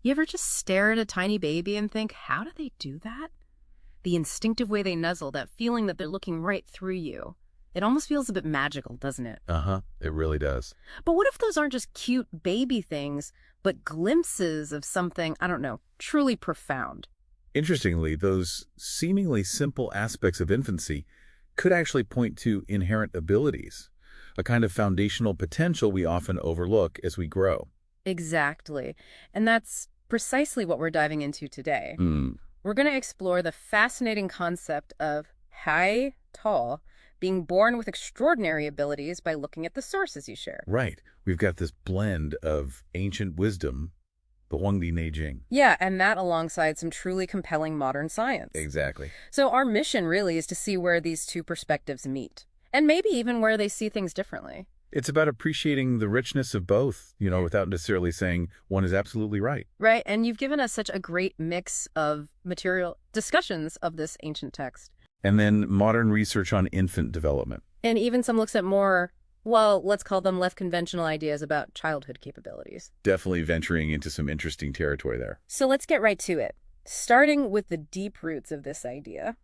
You ever just stare at a tiny baby and think, how do they do that? The instinctive way they nuzzle, that feeling that they're looking right through you. It almost feels a bit magical, doesn't it? Uh-huh, it really does. But what if those aren't just cute baby things, but glimpses of something, I don't know, truly profound? Interestingly, those seemingly simple aspects of infancy could actually point to inherent abilities, a kind of foundational potential we often overlook as we grow. Exactly. And that's precisely what we're diving into today. We're going to explore the fascinating concept of hai tall, being born with extraordinary abilities by looking at the sources you share. Right. We've got this blend of ancient wisdom, the Huangdi Neijing. Yeah, and that alongside some truly compelling modern science. Exactly. So our mission really is to see where these two perspectives meet, and maybe even where they see things differently. It's about appreciating the richness of both, without necessarily saying one is absolutely right. Right, and you've given us such a great mix of material discussions of this ancient text. And then modern research on infant development. And even some looks at more, well, let's call them less conventional ideas about childhood capabilities. Definitely venturing into some interesting territory there. So let's get right to it, starting with the deep roots of this idea.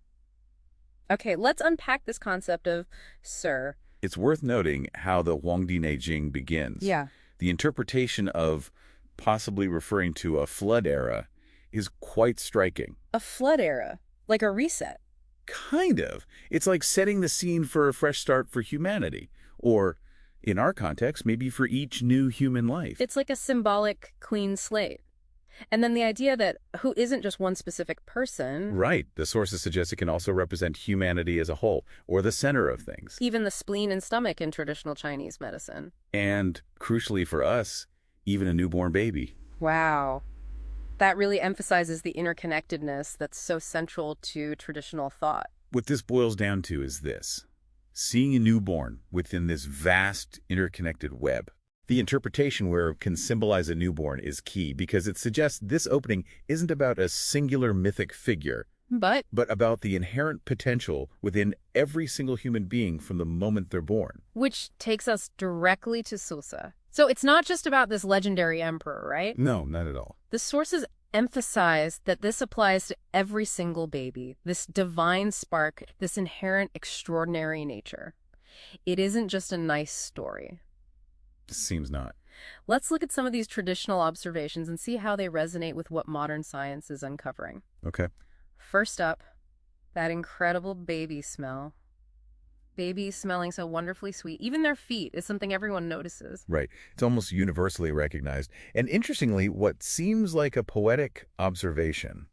Okay, let's unpack this concept of sir. It's worth noting how the Huangdi Neijing begins. Yeah. The interpretation of possibly referring to a flood era is quite striking. A flood era, like a reset. Kind of. It's like setting the scene for a fresh start for humanity. Or, in our context, maybe for each new human life. It's like a symbolic clean slate. And then the idea that who isn't just one specific person. Right. The sources suggest it can also represent humanity as a whole, or the center of things. Even the spleen and stomach in traditional Chinese medicine. And, crucially for us, even a newborn baby. Wow. That really emphasizes the interconnectedness that's so central to traditional thought. What this boils down to is this: seeing a newborn within this vast interconnected web. The interpretation where it can symbolize a newborn is key because it suggests this opening isn't about a singular mythic figure, but about the inherent potential within every single human being from the moment they're born. Which takes us directly to Susa. So it's not just about this legendary emperor, right? No, not at all. The sources emphasize that this applies to every single baby, this divine spark, this inherent extraordinary nature. It isn't just a nice story. Seems not. Let's look at some of these traditional observations and see how they resonate with what modern science is uncovering. Okay. First up, that incredible baby smell. Babies smelling so wonderfully sweet. Even their feet is something everyone notices. Right. It's almost universally recognized. And interestingly, what seems like a poetic observation,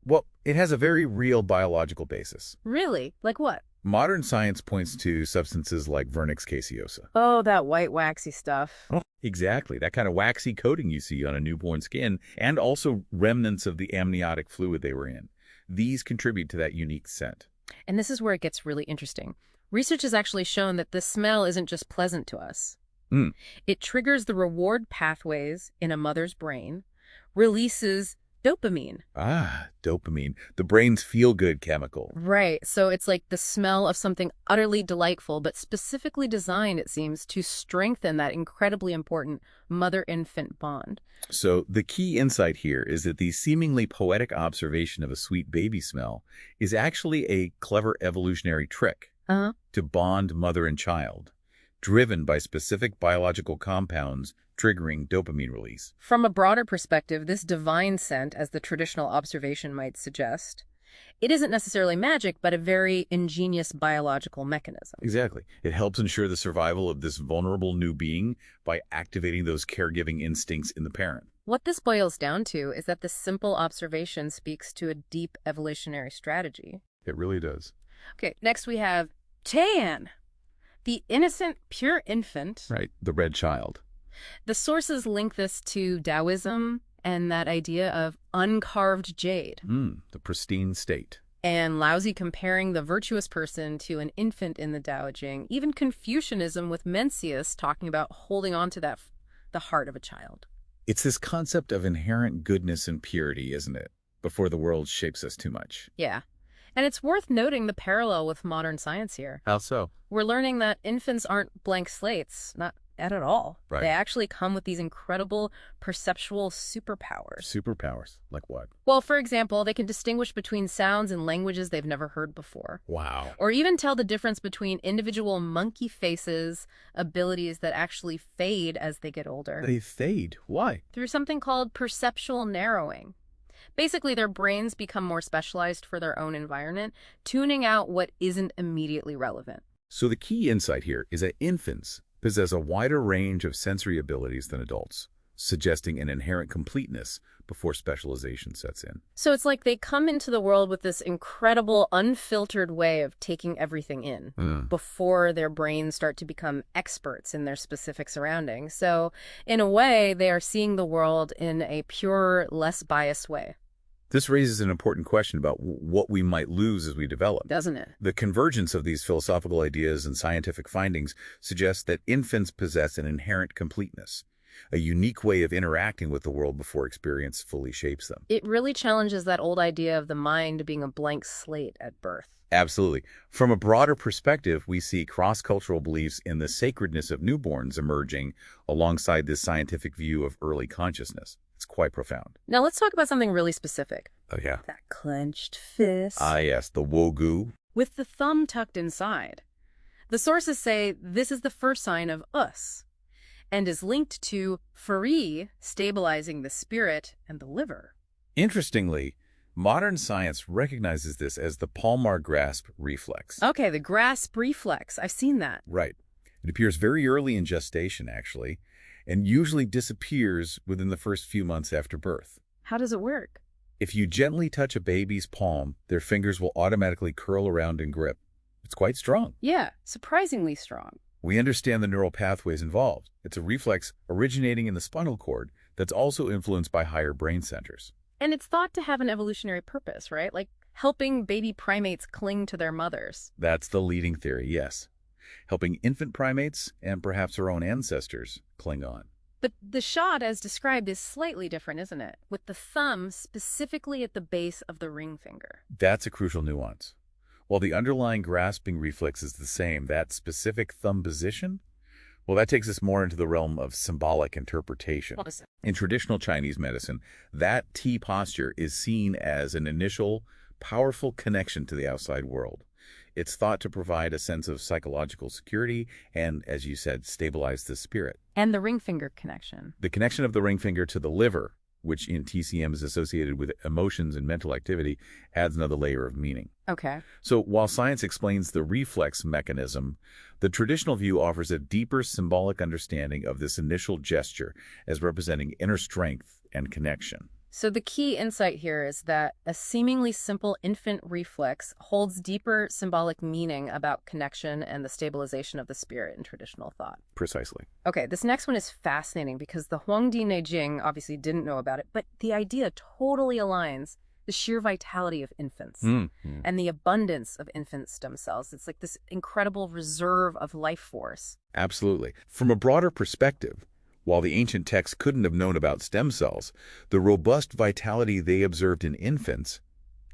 well, it has a very real biological basis. Really? Like what? Modern science points to substances like vernix caseosa. Oh, that white waxy stuff. Oh, exactly. That kind of waxy coating you see on a newborn skin, and also remnants of the amniotic fluid they were in. These contribute to that unique scent. And this is where it gets really interesting. Research has actually shown that this smell isn't just pleasant to us. It triggers the reward pathways in a mother's brain, releases dopamine. Ah, dopamine, the brain's feel-good chemical. Right. So it's like the smell of something utterly delightful, but specifically designed, it seems, to strengthen that incredibly important mother-infant bond. So the key insight here is that the seemingly poetic observation of a sweet baby smell is actually a clever evolutionary trick to bond mother and child, driven by specific biological compounds triggering dopamine release. From a broader perspective, this divine scent, as the traditional observation might suggest, it isn't necessarily magic, but a very ingenious biological mechanism. Exactly. It helps ensure the survival of this vulnerable new being by activating those caregiving instincts in the parent. What this boils down to is that this simple observation speaks to a deep evolutionary strategy. It really does. Okay, next we have Tian, the innocent, pure infant. Right, the red child. The sources link this to Taoism and that idea of uncarved jade. The pristine state. And Laozi comparing the virtuous person to an infant in the Tao Te Ching. Even Confucianism with Mencius talking about holding on to the heart of a child. It's this concept of inherent goodness and purity, isn't it? Before the world shapes us too much. Yeah. And it's worth noting the parallel with modern science here. How so? We're learning that infants aren't blank slates, not at all. Right. They actually come with these incredible perceptual superpowers. Superpowers? Like what? Well, for example, they can distinguish between sounds and languages they've never heard before. Wow. Or even tell the difference between individual monkey faces, abilities that actually fade as they get older. They fade? Why? Through something called perceptual narrowing. Basically, their brains become more specialized for their own environment, tuning out what isn't immediately relevant. So the key insight here is that infants possess a wider range of sensory abilities than adults, suggesting an inherent completeness before specialization sets in. So it's like they come into the world with this incredible, unfiltered way of taking everything in before their brains start to become experts in their specific surroundings. So in a way, they are seeing the world in a pure, less biased way. This raises an important question about what we might lose as we develop. Doesn't it? The convergence of these philosophical ideas and scientific findings suggests that infants possess an inherent completeness, a unique way of interacting with the world before experience fully shapes them. It really challenges that old idea of the mind being a blank slate at birth. Absolutely. From a broader perspective, we see cross-cultural beliefs in the sacredness of newborns emerging alongside this scientific view of early consciousness. It's quite profound. Now let's talk about something really specific. Oh, yeah? That clenched fist. Ah, yes, the wogu. With the thumb tucked inside. The sources say this is the first sign of us, and is linked to fari, stabilizing the spirit and the liver. Interestingly, modern science recognizes this as the palmar grasp reflex. Okay, the grasp reflex. I've seen that. Right. It appears very early in gestation, actually, and usually disappears within the first few months after birth. How does it work? If you gently touch a baby's palm, their fingers will automatically curl around and grip. It's quite strong. Yeah, surprisingly strong. We understand the neural pathways involved. It's a reflex originating in the spinal cord that's also influenced by higher brain centers. And it's thought to have an evolutionary purpose, right? Like helping baby primates cling to their mothers. That's the leading theory, yes. Helping infant primates and perhaps our own ancestors cling on. But the shot, as described, is slightly different, isn't it? With the thumb specifically at the base of the ring finger. That's a crucial nuance. While the underlying grasping reflex is the same, that specific thumb position, well, that takes us more into the realm of symbolic interpretation. In traditional Chinese medicine, that T posture is seen as an initial, powerful connection to the outside world. It's thought to provide a sense of psychological security and, as you said, stabilize the spirit. And the ring finger connection. The connection of the ring finger to the liver, which in TCM is associated with emotions and mental activity, adds another layer of meaning. Okay. So while science explains the reflex mechanism, the traditional view offers a deeper symbolic understanding of this initial gesture as representing inner strength and connection. So the key insight here is that a seemingly simple infant reflex holds deeper symbolic meaning about connection and the stabilization of the spirit in traditional thought. Precisely. Okay, this next one is fascinating because the Huangdi Neijing obviously didn't know about it, but the idea totally aligns the sheer vitality of infants and the abundance of infant stem cells. It's like this incredible reserve of life force. Absolutely. From a broader perspective, while the ancient texts couldn't have known about stem cells, the robust vitality they observed in infants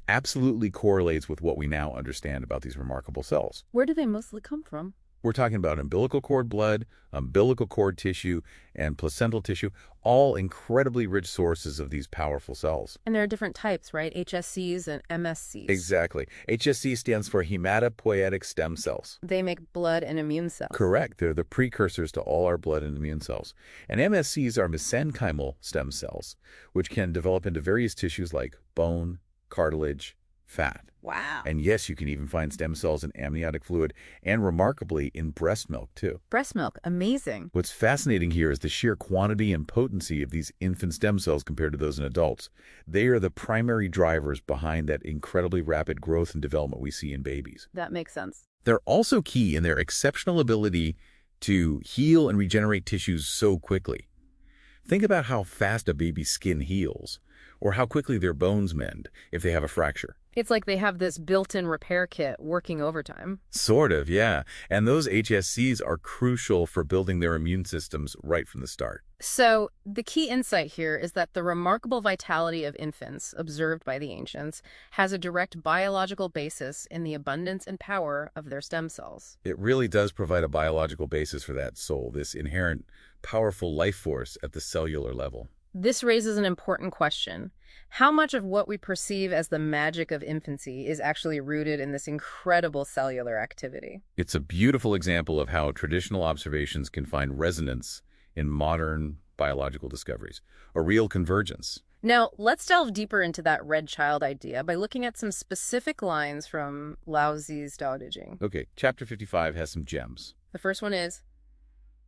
absolutely correlates with what we now understand about these remarkable cells. Where do they mostly come from? We're talking about umbilical cord blood, umbilical cord tissue, and placental tissue, all incredibly rich sources of these powerful cells. And there are different types, right? HSCs and MSCs. Exactly. HSC stands for hematopoietic stem cells. They make blood and immune cells. Correct. They're the precursors to all our blood and immune cells. And MSCs are mesenchymal stem cells, which can develop into various tissues like bone, cartilage, fat. Wow. And yes, you can even find stem cells in amniotic fluid and, remarkably, in breast milk, too. Breast milk. Amazing. What's fascinating here is the sheer quantity and potency of these infant stem cells compared to those in adults. They are the primary drivers behind that incredibly rapid growth and development we see in babies. That makes sense. They're also key in their exceptional ability to heal and regenerate tissues so quickly. Think about how fast a baby's skin heals, or how quickly their bones mend if they have a fracture. It's like they have this built-in repair kit working overtime. Sort of, yeah. And those HSCs are crucial for building their immune systems right from the start. So the key insight here is that the remarkable vitality of infants observed by the ancients has a direct biological basis in the abundance and power of their stem cells. It really does provide a biological basis for that soul, this inherent, powerful life force at the cellular level. This raises an important question. How much of what we perceive as the magic of infancy is actually rooted in this incredible cellular activity? It's a beautiful example of how traditional observations can find resonance in modern biological discoveries, a real convergence. Now, let's delve deeper into that red child idea by looking at some specific lines from Laozi's Tao Te Ching. Okay, chapter 55 has some gems. The first one is,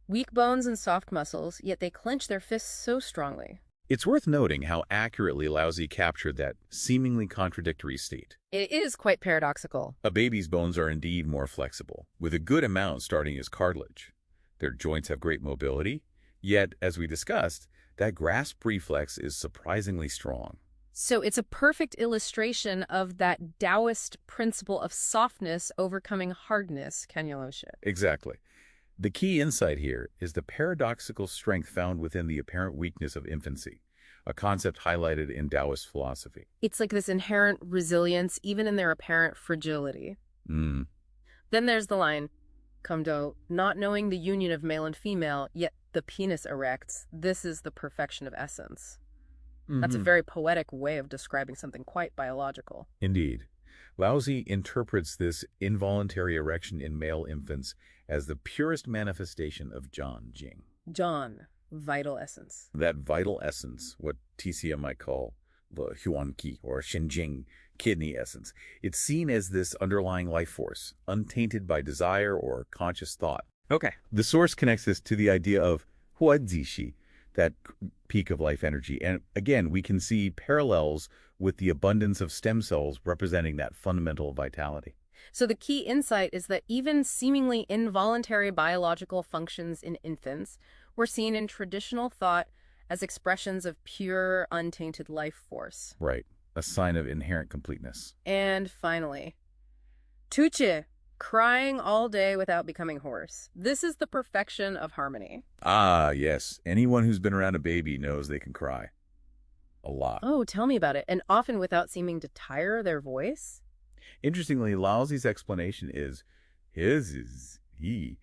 weak bones and soft muscles, yet they clench their fists so strongly. It's worth noting how accurately Laozi captured that seemingly contradictory state. It is quite paradoxical. A baby's bones are indeed more flexible, with a good amount starting as cartilage. Their joints have great mobility, yet, as we discussed, that grasp reflex is surprisingly strong. So it's a perfect illustration of that Taoist principle of softness overcoming hardness, Kanyaloshe. Exactly. The key insight here is the paradoxical strength found within the apparent weakness of infancy, a concept highlighted in Taoist philosophy. It's like this inherent resilience, even in their apparent fragility. Then there's the line, Kumdo, not knowing the union of male and female, yet the penis erects. This is the perfection of essence. That's a very poetic way of describing something quite biological. Indeed. Laozi interprets this involuntary erection in male infants as the purest manifestation of Jing. John, vital essence. That vital essence, what TCM might call the Huangdi or shénlíng, kidney essence. It's seen as this underlying life force, untainted by desire or conscious thought. Okay. The source connects this to the idea of Huangdi, that peak of life energy. And again, we can see parallels with the abundance of stem cells representing that fundamental vitality. So the key insight is that even seemingly involuntary biological functions in infants were seen in traditional thought as expressions of pure, untainted life force. Right. A sign of inherent completeness. And finally, Tuche, crying all day without becoming hoarse. This is the perfection of harmony. Ah, yes. Anyone who's been around a baby knows they can cry. A lot. Oh, tell me about it. And often without seeming to tire their voice? Interestingly, Laozi's explanation is, his is he,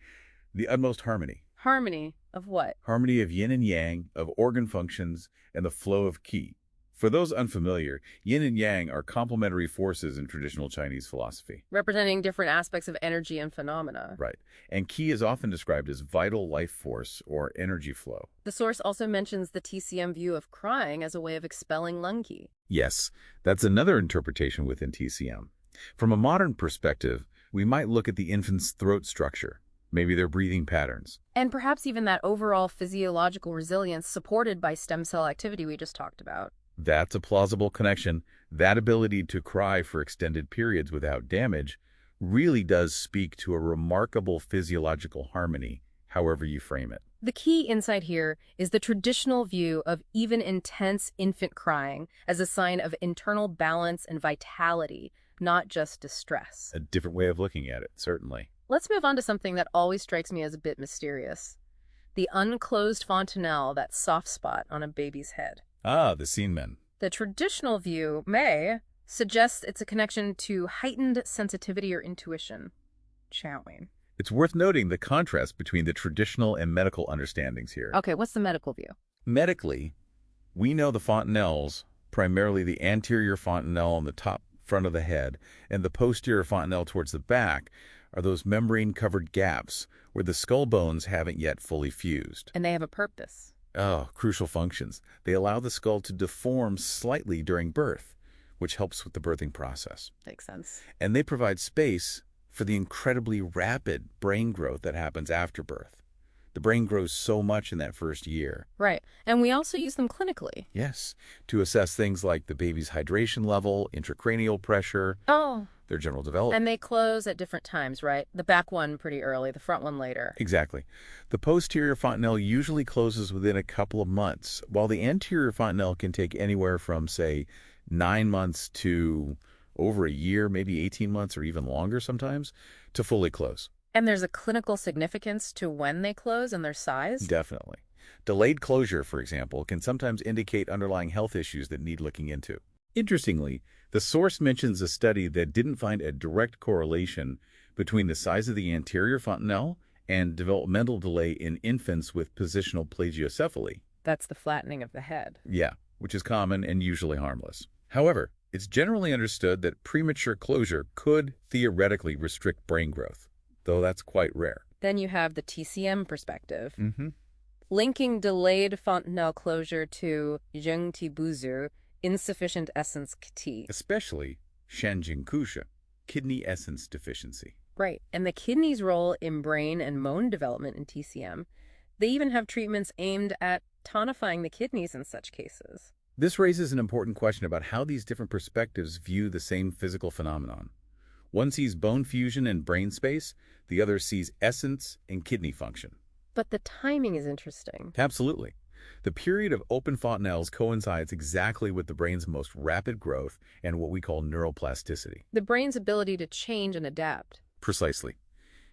the utmost harmony. Harmony of what? Harmony of yin and yang, of organ functions, and the flow of qi. For those unfamiliar, yin and yang are complementary forces in traditional Chinese philosophy. Representing different aspects of energy and phenomena. Right. And qi is often described as vital life force or energy flow. The source also mentions the TCM view of crying as a way of expelling lung qi. Yes, that's another interpretation within TCM. From a modern perspective, we might look at the infant's throat structure, maybe their breathing patterns. And perhaps even that overall physiological resilience supported by stem cell activity we just talked about. That's a plausible connection. That ability to cry for extended periods without damage really does speak to a remarkable physiological harmony, however you frame it. The key insight here is the traditional view of even intense infant crying as a sign of internal balance and vitality, not just distress. A different way of looking at it, certainly. Let's move on to something that always strikes me as a bit mysterious. The unclosed fontanelle, that soft spot on a baby's head. Ah, the Seanmen. The traditional view may suggest it's a connection to heightened sensitivity or intuition. Shēnlíng. It's worth noting the contrast between the traditional and medical understandings here. Okay, what's the medical view? Medically, we know the fontanelles, primarily the anterior fontanelle on the top front of the head and the posterior fontanelle towards the back, are those membrane-covered gaps where the skull bones haven't yet fully fused. And they have a purpose. Oh, crucial functions. They allow the skull to deform slightly during birth, which helps with the birthing process. Makes sense. And they provide space for the incredibly rapid brain growth that happens after birth. The brain grows so much in that first year. Right. And we also use them clinically. Yes, to assess things like the baby's hydration level, intracranial pressure, their general development. And they close at different times, right? The back one pretty early, the front one later. Exactly. The posterior fontanelle usually closes within a couple of months, while the anterior fontanelle can take anywhere from, say, 9 months to over a year, maybe 18 months or even longer sometimes, to fully close. And there's a clinical significance to when they close and their size? Definitely. Delayed closure, for example, can sometimes indicate underlying health issues that need looking into. Interestingly, the source mentions a study that didn't find a direct correlation between the size of the anterior fontanelle and developmental delay in infants with positional plagiocephaly. That's the flattening of the head. Yeah, which is common and usually harmless. However, it's generally understood that premature closure could theoretically restrict brain growth, though that's quite rare. Then you have the TCM perspective. Linking delayed fontanelle closure to zhengtibuzu, insufficient essence qi. Especially shénlíng, kidney essence deficiency. Right, and the kidney's role in brain and bone development in TCM. They even have treatments aimed at tonifying the kidneys in such cases. This raises an important question about how these different perspectives view the same physical phenomenon. One sees bone fusion and brain space, the other sees essence and kidney function. But the timing is interesting. Absolutely. The period of open fontanelles coincides exactly with the brain's most rapid growth and what we call neuroplasticity. The brain's ability to change and adapt. Precisely.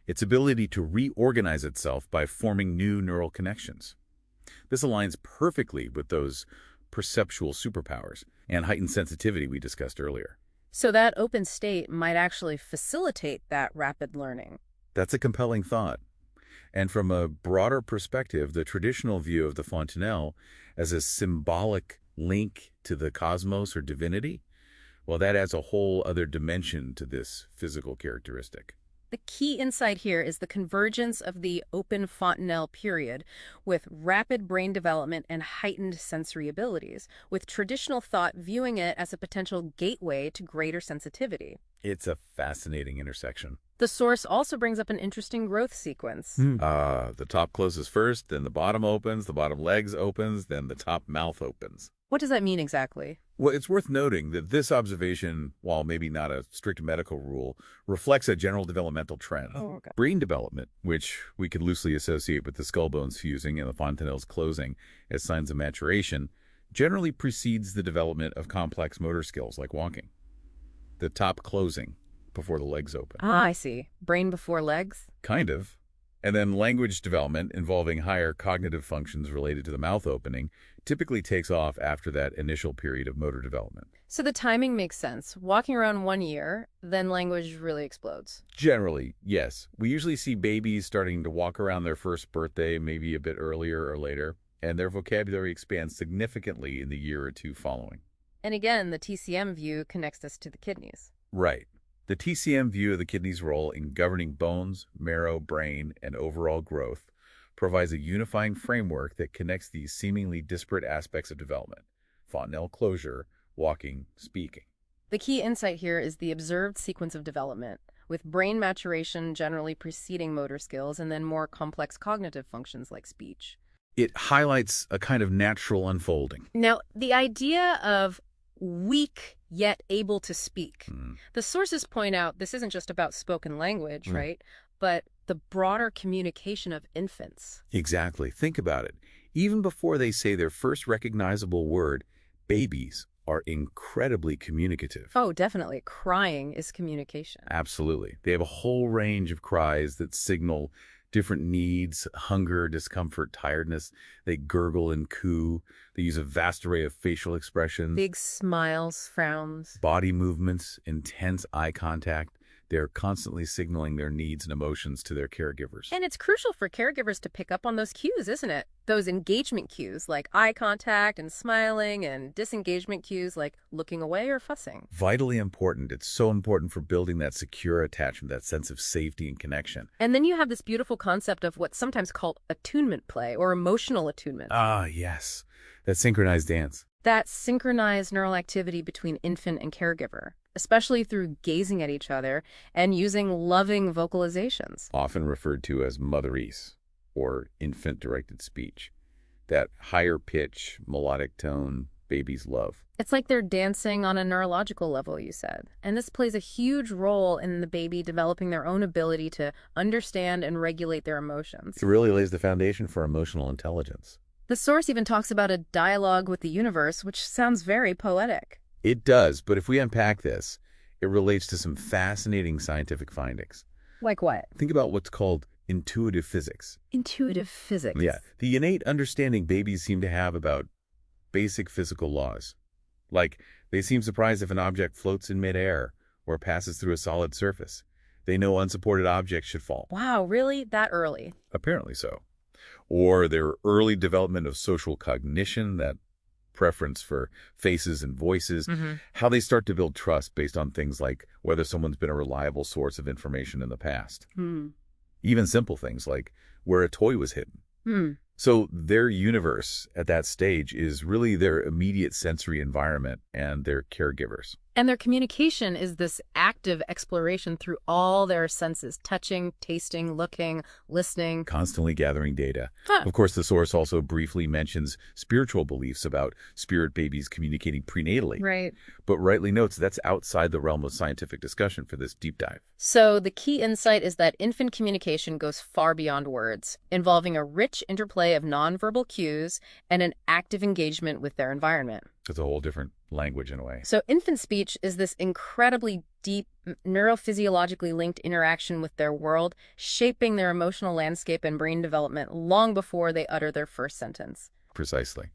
Its ability to reorganize itself by forming new neural connections. This aligns perfectly with those perceptual superpowers and heightened sensitivity we discussed earlier. So that open state might actually facilitate that rapid learning. That's a compelling thought. And from a broader perspective, the traditional view of the fontanelle as a symbolic link to the cosmos or divinity, well, that adds a whole other dimension to this physical characteristic. The key insight here is the convergence of the open fontanelle period with rapid brain development and heightened sensory abilities, with traditional thought viewing it as a potential gateway to greater sensitivity. It's a fascinating intersection. The source also brings up an interesting growth sequence. The top closes first, then the bottom opens, the bottom legs opens, then the top mouth opens. What does that mean exactly? Well, it's worth noting that this observation, while maybe not a strict medical rule, reflects a general developmental trend. Okay. Brain development, which we could loosely associate with the skull bones fusing and the fontanelles closing as signs of maturation, generally precedes the development of complex motor skills like walking. The top closing before the legs open. Ah, I see. Brain before legs? Kind of. And then language development involving higher cognitive functions related to the mouth opening typically takes off after that initial period of motor development. So the timing makes sense. Walking around 1 year, then language really explodes. Generally, yes. We usually see babies starting to walk around their first birthday, maybe a bit earlier or later, and their vocabulary expands significantly in the year or two following. And again, the TCM view connects us to the kidneys. Right. The TCM view of the kidney's role in governing bones, marrow, brain, and overall growth provides a unifying framework that connects these seemingly disparate aspects of development: fontanelle closure, walking, speaking. The key insight here is the observed sequence of development, with brain maturation generally preceding motor skills and then more complex cognitive functions like speech. It highlights a kind of natural unfolding. Now, the idea of weak yet able to speak. The sources point out this isn't just about spoken language, right? But the broader communication of infants. Exactly. Think about it. Even before they say their first recognizable word, babies are incredibly communicative. Oh, definitely. Crying is communication. Absolutely. They have a whole range of cries that signal different needs: hunger, discomfort, tiredness. They gurgle and coo. They use a vast array of facial expressions. Big smiles, frowns. Body movements, intense eye contact. They're constantly signaling their needs and emotions to their caregivers. And it's crucial for caregivers to pick up on those cues, isn't it? Those engagement cues like eye contact and smiling, and disengagement cues like looking away or fussing. Vitally important. It's so important for building that secure attachment, that sense of safety and connection. And then you have this beautiful concept of what's sometimes called attunement play or emotional attunement. Ah, yes. That synchronized dance. That synchronized neural activity between infant and caregiver, especially through gazing at each other and using loving vocalizations. Often referred to as motherese, or infant-directed speech. That higher pitch, melodic tone babies love. It's like they're dancing on a neurological level, you said. And this plays a huge role in the baby developing their own ability to understand and regulate their emotions. It really lays the foundation for emotional intelligence. The source even talks about a dialogue with the universe, which sounds very poetic. It does, but if we unpack this, it relates to some fascinating scientific findings. Like what? Think about what's called intuitive physics. Intuitive physics? Yeah, the innate understanding babies seem to have about basic physical laws. Like, they seem surprised if an object floats in midair or passes through a solid surface. They know unsupported objects should fall. Wow, really? That early? Apparently so. Or their early development of social cognition, that preference for faces and voices, how they start to build trust based on things like whether someone's been a reliable source of information in the past. Even simple things like where a toy was hidden. So their universe at that stage is really their immediate sensory environment and their caregivers. And their communication is this active exploration through all their senses, touching, tasting, looking, listening. Constantly gathering data. Of course, the source also briefly mentions spiritual beliefs about spirit babies communicating prenatally. Right. But rightly notes that's outside the realm of scientific discussion for this deep dive. So the key insight is that infant communication goes far beyond words, involving a rich interplay of nonverbal cues and an active engagement with their environment. It's a whole different language in a way. So infant speech is this incredibly deep, neurophysiologically linked interaction with their world, shaping their emotional landscape and brain development long before they utter their first sentence. Precisely.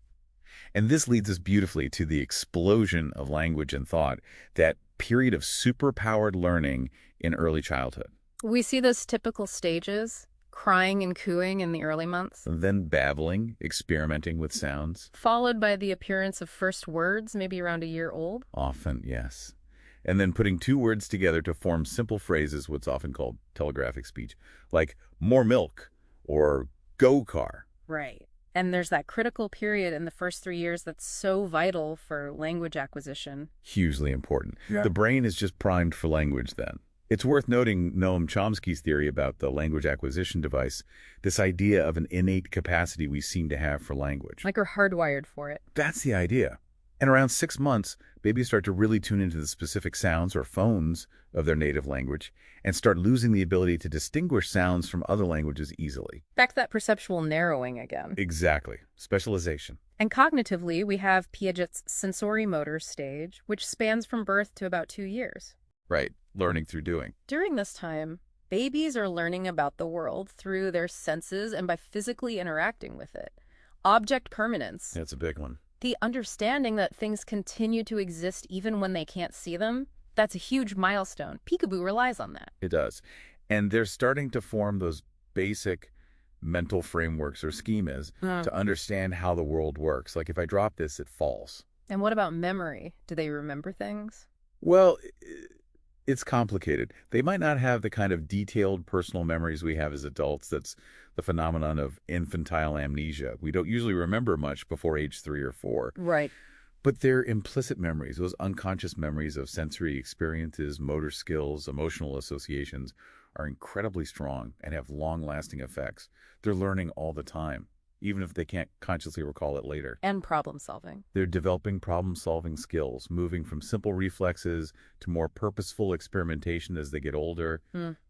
And this leads us beautifully to the explosion of language and thought, that period of superpowered learning in early childhood. We see those typical stages, crying and cooing in the early months. And then babbling, experimenting with sounds. Followed by the appearance of first words, maybe around a year old. Often, yes. And then putting two words together to form simple phrases, what's often called telegraphic speech, like more milk or go car. Right. And there's that critical period in the first 3 years that's so vital for language acquisition. Hugely important. Yeah. The brain is just primed for language then. It's worth noting Noam Chomsky's theory about the language acquisition device, this idea of an innate capacity we seem to have for language. Like we're hardwired for it. That's the idea. And around 6 months, babies start to really tune into the specific sounds or phones of their native language and start losing the ability to distinguish sounds from other languages easily. Back to that perceptual narrowing again. Exactly. Specialization. And cognitively, we have Piaget's sensory-motor stage, which spans from birth to about 2 years. Right. Learning through doing. During this time, babies are learning about the world through their senses and by physically interacting with it. Object permanence. That's a big one. The understanding that things continue to exist even when they can't see them, that's a huge milestone. Peekaboo relies on that. It does. And they're starting to form those basic mental frameworks or schemas to understand how the world works. Like if I drop this, it falls. And what about memory? Do they remember things? Well, it's complicated. They might not have the kind of detailed personal memories we have as adults. That's the phenomenon of infantile amnesia. We don't usually remember much before age 3 or 4. Right. But they're implicit memories, those unconscious memories of sensory experiences, motor skills, emotional associations, are incredibly strong and have long-lasting effects. They're learning all the time, even if they can't consciously recall it later. And problem solving. They're developing problem-solving skills, moving from simple reflexes to more purposeful experimentation as they get older,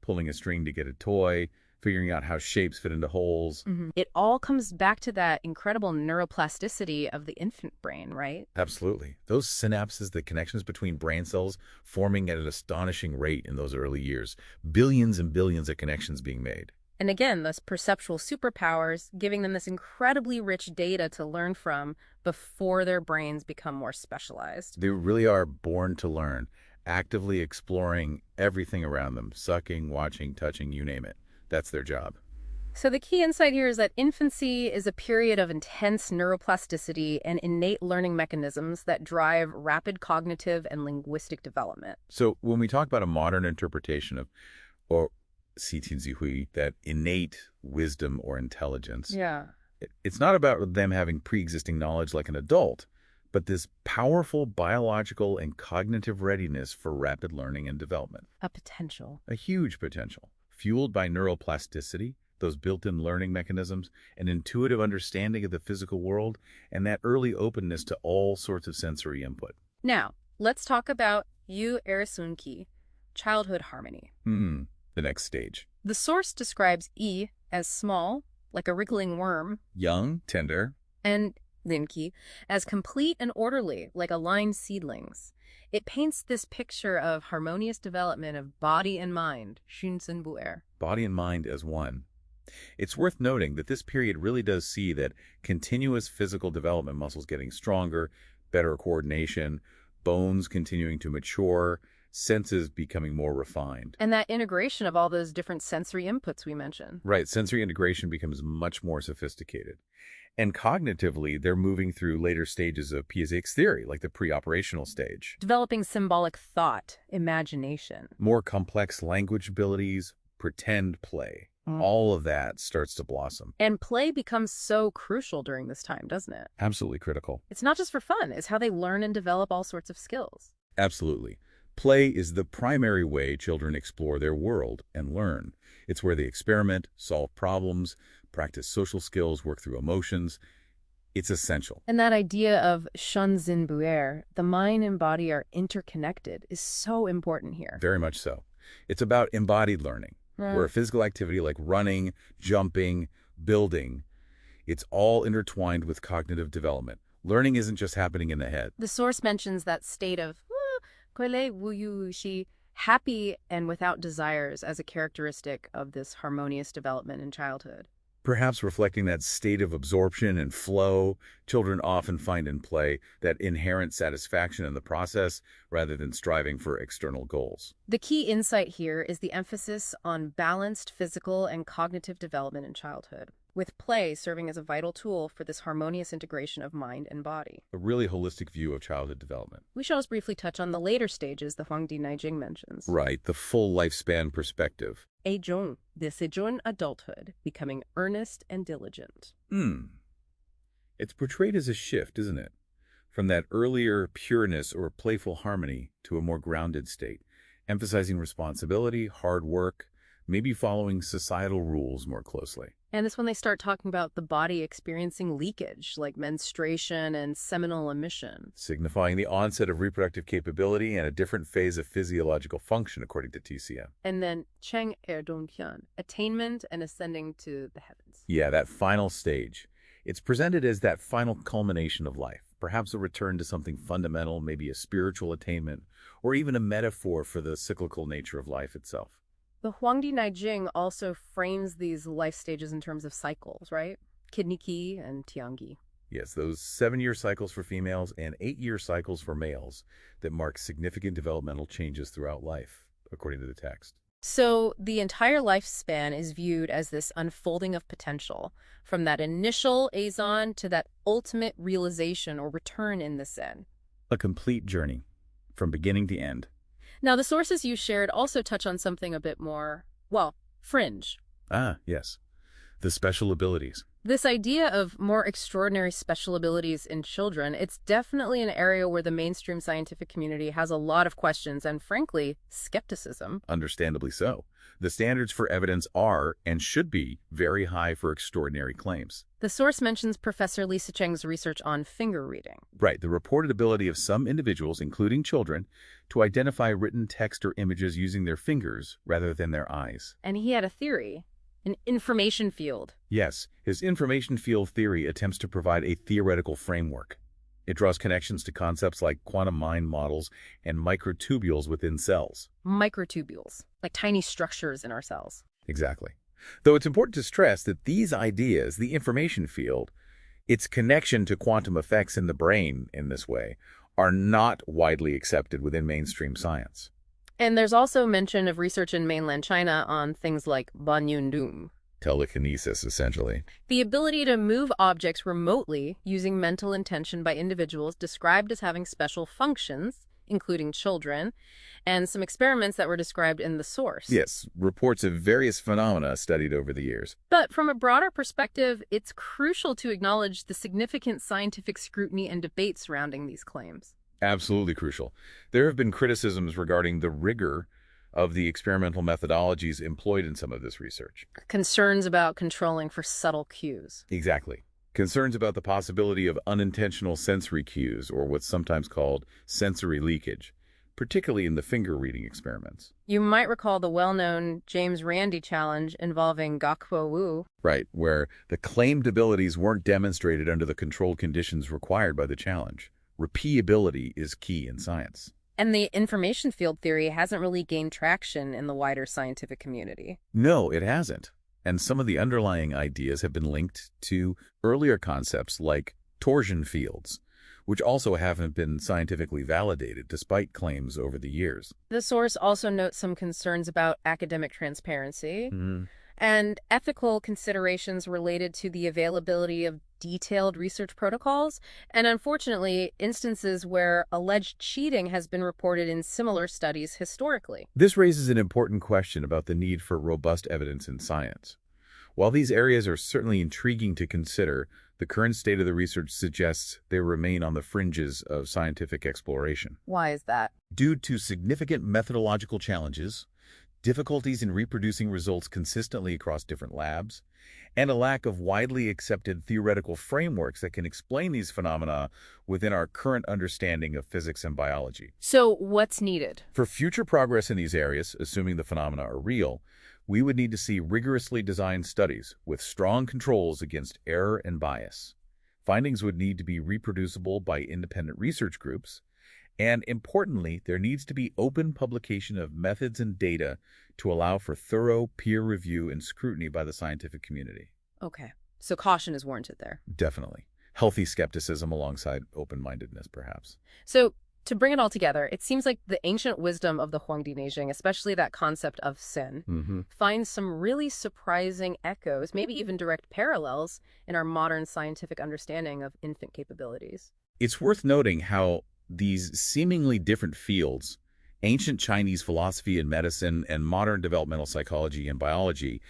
pulling a string to get a toy, figuring out how shapes fit into holes. It all comes back to that incredible neuroplasticity of the infant brain, right? Absolutely. Those synapses, the connections between brain cells, forming at an astonishing rate in those early years. Billions and billions of connections being made. And again, those perceptual superpowers, giving them this incredibly rich data to learn from before their brains become more specialized. They really are born to learn, actively exploring everything around them, sucking, watching, touching, you name it. That's their job. So the key insight here is that infancy is a period of intense neuroplasticity and innate learning mechanisms that drive rapid cognitive and linguistic development. So when we talk about a modern interpretation of, or that innate wisdom or intelligence, it's not about them having pre-existing knowledge like an adult, but this powerful biological and cognitive readiness for rapid learning and development. A potential. A huge potential. Fueled by neuroplasticity, those built-in learning mechanisms, an intuitive understanding of the physical world, and that early openness to all sorts of sensory input. Now, let's talk about Yu Erasunki, childhood harmony. The next stage. The source describes E as small, like a wriggling worm. Young, tender. And Linki, as complete and orderly, like aligned seedlings. It paints this picture of harmonious development of body and mind, shūnsenbuer. Body and mind as one. It's worth noting that this period really does see that continuous physical development, muscles getting stronger, better coordination, bones continuing to mature, senses becoming more refined. And that integration of all those different sensory inputs we mentioned. Right, sensory integration becomes much more sophisticated. And cognitively, they're moving through later stages of Piaget's theory, like the pre-operational stage. Developing symbolic thought, imagination. More complex language abilities, pretend play. All of that starts to blossom. And play becomes so crucial during this time, doesn't it? Absolutely critical. It's not just for fun. It's how they learn and develop all sorts of skills. Absolutely. Play is the primary way children explore their world and learn. It's where they experiment, solve problems, practice social skills, work through emotions. It's essential. And that idea of shūnsenbuer, the mind and body are interconnected, is so important here. Very much so. It's about embodied learning, where physical activity like running, jumping, building, it's all intertwined with cognitive development. Learning isn't just happening in the head. The source mentions that state of happy and without desires as a characteristic of this harmonious development in childhood. Perhaps reflecting that state of absorption and flow children often find in play, that inherent satisfaction in the process rather than striving for external goals. The key insight here is the emphasis on balanced physical and cognitive development in childhood, with play serving as a vital tool for this harmonious integration of mind and body. A really holistic view of childhood development. We shall briefly touch on the later stages the Huangdi Neijing mentions. Right, the full lifespan perspective. Eizhong, the Sejun adulthood, becoming earnest and diligent. It's portrayed as a shift, isn't it? From that earlier pureness or playful harmony to a more grounded state, emphasizing responsibility, hard work, maybe following societal rules more closely. And that's when they start talking about the body experiencing leakage, like menstruation and seminal emission. Signifying the onset of reproductive capability and a different phase of physiological function, according to TCM. And then shēng attainment and ascending to the heavens. Yeah, that final stage. It's presented as that final culmination of life, perhaps a return to something fundamental, maybe a spiritual attainment, or even a metaphor for the cyclical nature of life itself. The Huangdi Neijing also frames these life stages in terms of cycles, right? Kidney Ki and Tianggi. Yes, those 7-year cycles for females and 8-year cycles for males that mark significant developmental changes throughout life, according to the text. So the entire lifespan is viewed as this unfolding of potential, from that initial eizon to that ultimate realization or return in the Zen. A complete journey, from beginning to end. Now, the sources you shared also touch on something a bit more, well, fringe. Ah, yes. The special abilities. This idea of more extraordinary special abilities in children, it's definitely an area where the mainstream scientific community has a lot of questions and, frankly, skepticism. Understandably so. The standards for evidence are, and should be, very high for extraordinary claims. The source mentions Professor Lisa Cheng's research on finger reading. Right, the reported ability of some individuals, including children, to identify written text or images using their fingers rather than their eyes. And he had a theory. An information field. Yes, his information field theory attempts to provide a theoretical framework. It draws connections to concepts like quantum mind models and microtubules within cells. Microtubules, like tiny structures in our cells. Exactly. Though it's important to stress that these ideas, the information field, its connection to quantum effects in the brain in this way, are not widely accepted within mainstream science. And there's also mention of research in mainland China on things like banyundong. Telekinesis, essentially. The ability to move objects remotely using mental intention by individuals described as having special functions, including children, and some experiments that were described in the source. Yes, reports of various phenomena studied over the years. But from a broader perspective, it's crucial to acknowledge the significant scientific scrutiny and debate surrounding these claims. Absolutely crucial. There have been criticisms regarding the rigor of the experimental methodologies employed in some of this research. Concerns about controlling for subtle cues. Exactly. Concerns about the possibility of unintentional sensory cues, or what's sometimes called sensory leakage. particularly in the finger-reading experiments. You might recall the well-known James Randi challenge involving Gakpo Wu. Right, where the claimed abilities weren't demonstrated under the controlled conditions required by the challenge. Repeatability is key in science. And the information field theory hasn't really gained traction in the wider scientific community. No, it hasn't. And some of the underlying ideas have been linked to earlier concepts like torsion fields, which also haven't been scientifically validated despite claims over the years. The source also notes some concerns about academic transparency and ethical considerations related to the availability of detailed research protocols, and unfortunately, instances where alleged cheating has been reported in similar studies historically. This raises an important question about the need for robust evidence in science. While these areas are certainly intriguing to consider, the current state of the research suggests they remain on the fringes of scientific exploration. Why is that? Due to significant methodological challenges, difficulties in reproducing results consistently across different labs, and a lack of widely accepted theoretical frameworks that can explain these phenomena within our current understanding of physics and biology. So what's needed? For future progress in these areas, assuming the phenomena are real, we would need to see rigorously designed studies with strong controls against error and bias. Findings would need to be reproducible by independent research groups, and importantly, there needs to be open publication of methods and data to allow for thorough peer review and scrutiny by the scientific community. Okay, so caution is warranted there. Definitely. Healthy skepticism alongside open-mindedness, perhaps. So to bring it all together, it seems like the ancient wisdom of the Huangdi Neijing, especially that concept of sin, finds some really surprising echoes, maybe even direct parallels in our modern scientific understanding of infant capabilities. It's worth noting how these seemingly different fields, ancient Chinese philosophy and medicine and modern developmental psychology and biology,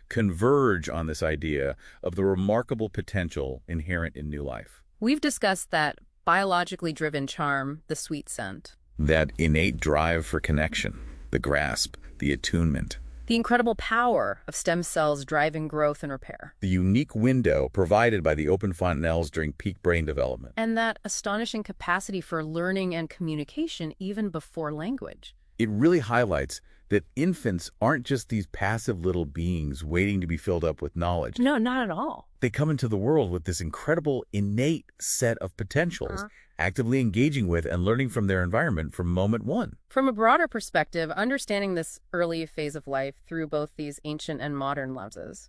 converge on this idea of the remarkable potential inherent in new life. We've discussed that biologically driven charm, the sweet scent. That innate drive for connection, the grasp, the attunement. The incredible power of stem cells driving growth and repair. The unique window provided by the open fontanelles during peak brain development. And that astonishing capacity for learning and communication even before language. It really highlights that infants aren't just these passive little beings waiting to be filled up with knowledge. No, not at all. They come into the world with this incredible innate set of potentials, actively engaging with and learning from their environment from moment one. From a broader perspective, understanding this early phase of life through both these ancient and modern lenses,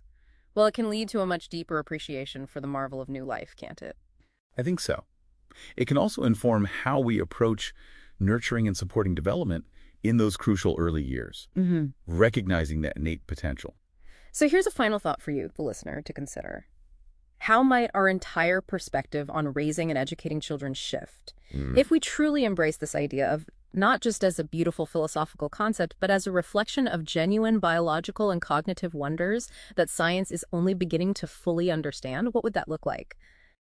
well, it can lead to a much deeper appreciation for the marvel of new life, can't it? I think so. It can also inform how we approach nurturing and supporting development in those crucial early years, recognizing that innate potential. So here's a final thought for you, the listener, to consider. How might our entire perspective on raising and educating children shift if we truly embrace this idea of not just as a beautiful philosophical concept, but as a reflection of genuine biological and cognitive wonders that science is only beginning to fully understand? What would that look like?